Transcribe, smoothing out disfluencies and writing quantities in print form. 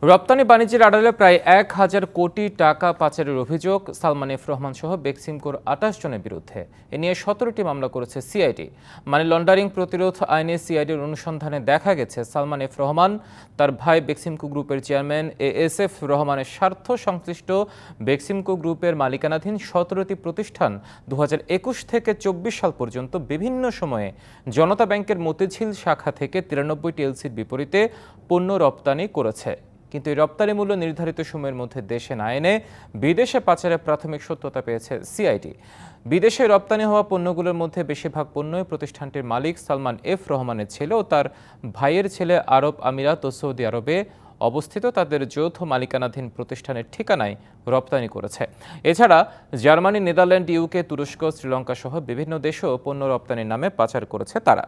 রপ্তানি বাণিজ্যের আড়ালে প্রায় ১,০০০ কোটি টাকা পাচারের অভিযোগ সালমান এফ রহমান সহ বেক্সিমকোর ২৮ জনের বিরুদ্ধে। এ নিয়ে ১৭টি মামলা করেছে সিআইডি। মানি লন্ডারিং প্রতিরোধ আইনে সিআইডির অনুসন্ধানে দেখা গেছে সালমান এফ রহমান, তার ভাই বেক্সিমকো গ্রুপের চেয়ারম্যান এএসএফ রহমানের স্বার্থ সংশ্লিষ্ট বেক্সিমকো গ্রুপের মালিকানাধীন ১৭টি প্রতিষ্ঠান ২০২১ থেকে ২৪ সাল পর্যন্ত বিভিন্ন সময়ে জনতা ব্যাংকের মতিঝিল শাখা থেকে ৯৩টি এলসির বিপরীতে পণ্য রপ্তানি করেছে। কিন্তু এই রপ্তানি মূল্য নির্ধারিত সময়ের মধ্যে দেশে না এনে বিদেশে পাচারের প্রাথমিক সত্যতা পেয়েছে সিআইডি। বিদেশে রপ্তানি হওয়া পণ্যগুলোর মধ্যে বেশিরভাগ পণ্যই প্রতিষ্ঠানটির মালিক সালমান এফ রহমানের ছেলে ও তার ভাইয়ের ছেলে আরব আমিরাত ও সৌদি আরবে অবস্থিত তাদের যৌথ মালিকানাধীন প্রতিষ্ঠানের ঠিকানায় রপ্তানি করেছে। এছাড়া জার্মানি, নেদারল্যান্ড, ইউকে, তুরস্ক, শ্রীলঙ্কা সহ বিভিন্ন দেশেও পণ্য রপ্তানির নামে পাচার করেছে তারা।